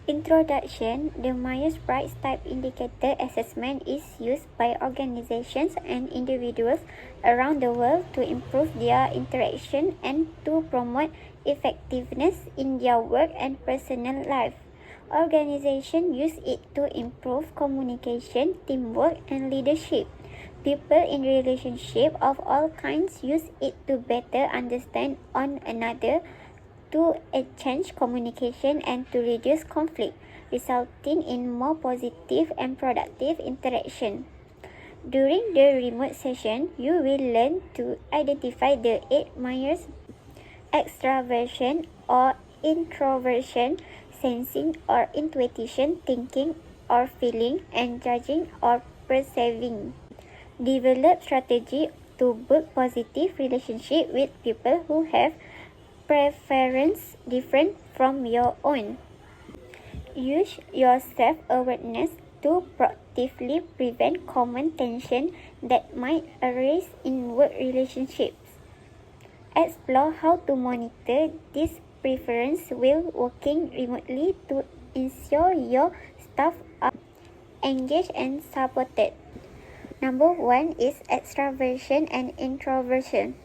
Introduction. The Myers-Briggs Type Indicator Assessment is used by organizations and individuals around the world to improve their interaction and to promote effectiveness in their work and personal life. Organizations use it to improve communication, teamwork, and leadership. People in relationships of all kinds use it to better understand one another, to exchange communication, and to reduce conflict, resulting in more positive and productive interaction. During the remote session, you will learn to identify the 8 Myers: extraversion or introversion, sensing or intuition, thinking or feeling, and judging or perceiving. Develop strategy to build positive relationship with people who have preference different from your own. Use your self-awareness to proactively prevent common tension that might arise in work relationships. Explore how to monitor these preferences while working remotely to ensure your staff are engaged and supported. Number 1 is extraversion and introversion.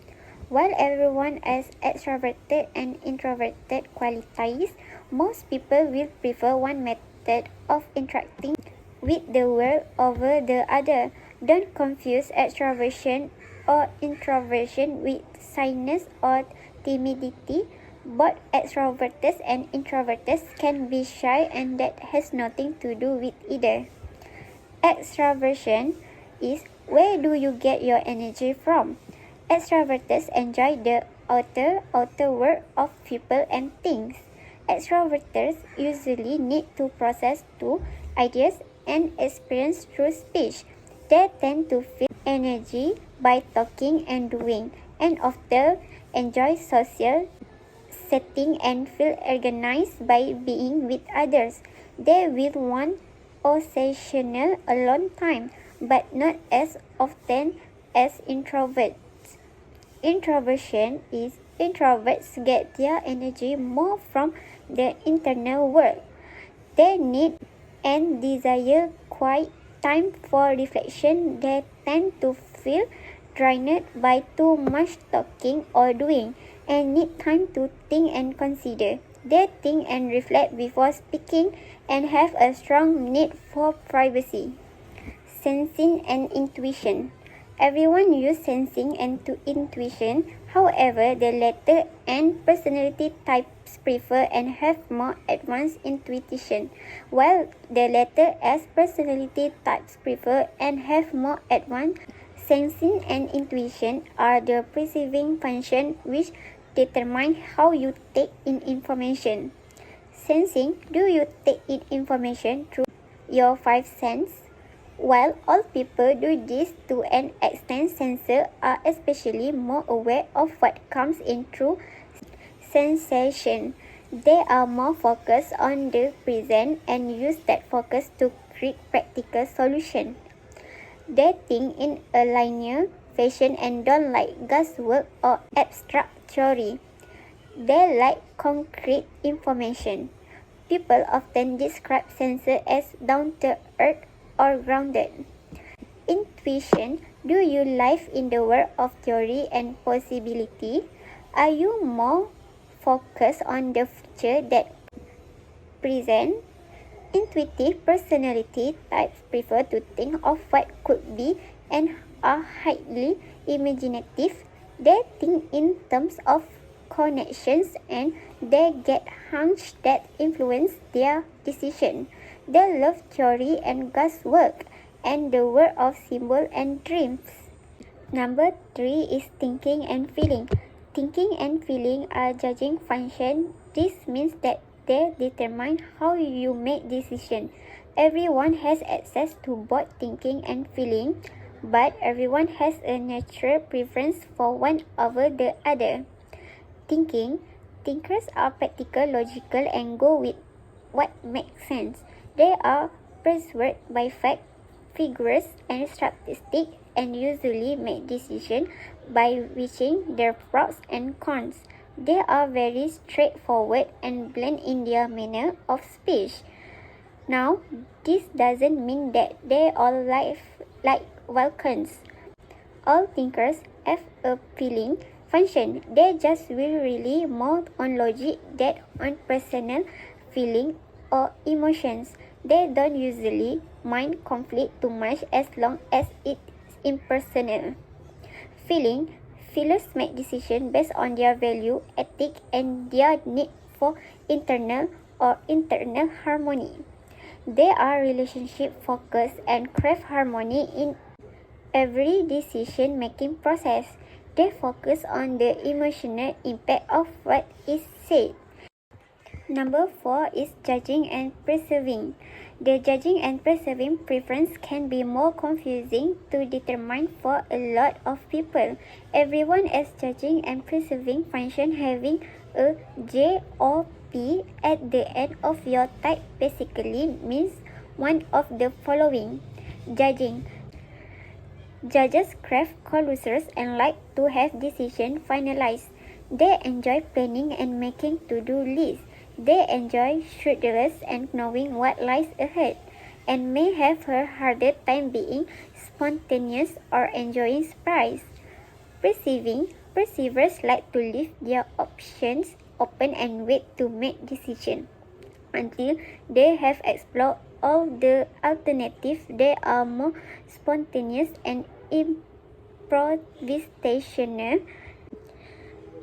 While everyone has extroverted and introverted qualities, most people will prefer one method of interacting with the world over the other. Don't confuse extroversion or introversion with shyness or timidity. Both extroverts and introverts can be shy, and that has nothing to do with either. Extraversion is where do you get your energy from? Extroverts enjoy the outer world of people and things. Extroverts usually need to process two ideas and experience through speech. They tend to feel energy by talking and doing, and often enjoy social setting and feel organized by being with others. They will want occasional alone time, but not as often as introverts. Introversion is introverts get their energy more from the internal world. They need and desire quiet time for reflection. They tend to feel drained by too much talking or doing and need time to think and consider. They think and reflect before speaking and have a strong need for privacy. Sensing and intuition. Everyone uses sensing and intuition. However, the latter and personality types prefer and have more advanced intuition, while the latter as personality types prefer and have more advanced sensing and intuition are the perceiving function which determine how you take in information. Sensing, do you take in information through your five senses? While all people do this to an extent, sensors are especially more aware of what comes in through sensation. They are more focused on the present and use that focus to create practical solutions. They think in a linear fashion and don't like guesswork or abstract theory. They like concrete information. People often describe sensors as down-to-earth or grounded. Intuition, do you live in the world of theory and possibility? Are you more focused on the future that present? Intuitive personality types prefer to think of what could be and are highly imaginative. They think in terms of connections and they get hunches that influence their decision. They love theory and guesswork and the world of symbols and dreams. Number 3 is thinking and feeling. Thinking and feeling are judging functions. This means that they determine how you make decisions. Everyone has access to both thinking and feeling, but everyone has a natural preference for one over the other. Thinkers are practical, logical, and go with what makes sense. They are persuaded by facts, figures, and statistics, and usually make decisions by weighing their pros and cons. They are very straightforward and blunt in their manner of speech. Now, this doesn't mean that they all like Vulcans. All thinkers have a feeling function. They just will rely more on logic than on personal feeling or emotions. They don't usually mind conflict too much as long as it's impersonal. Feelers make decisions based on their value, ethic, and their need for internal harmony. They are relationship focused and crave harmony in every decision-making process. They focus on the emotional impact of what is said. Number 4 is judging and perceiving. The judging and perceiving preference can be more confusing to determine for a lot of people. Everyone is judging and perceiving function having a J or P at the end of your type basically means one of the following. Judging. Judges crave closures and like to have decisions finalized. They enjoy planning and making to-do lists. They enjoy schedules and knowing what lies ahead, and may have a harder time being spontaneous or enjoying surprise. Perceivers like to leave their options open and wait to make decisions until they have explored all the alternatives. They are more spontaneous and improvisational.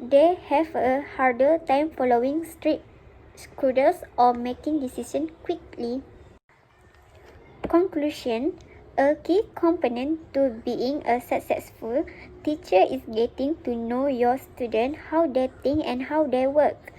They have a harder time following strict schedules or making decisions quickly. Conclusion. A key component to being a successful teacher is getting to know your students, how they think and how they work.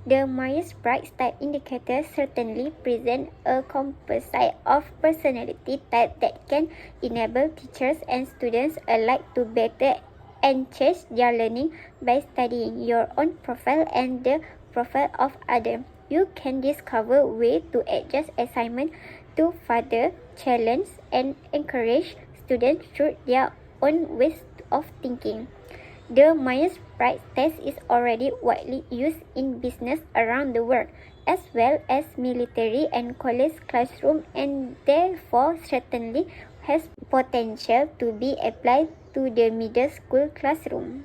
The Myers-Briggs type indicator certainly presents a composite of personality types that can enable teachers and students alike to better enhance their learning by studying your own profile and the profile of others. You can discover ways to adjust assignments to further challenge and encourage students through their own ways of thinking. The Myers-Briggs test is already widely used in business around the world, as well as military and college classrooms, and therefore certainly has potential to be applied to the middle school classroom.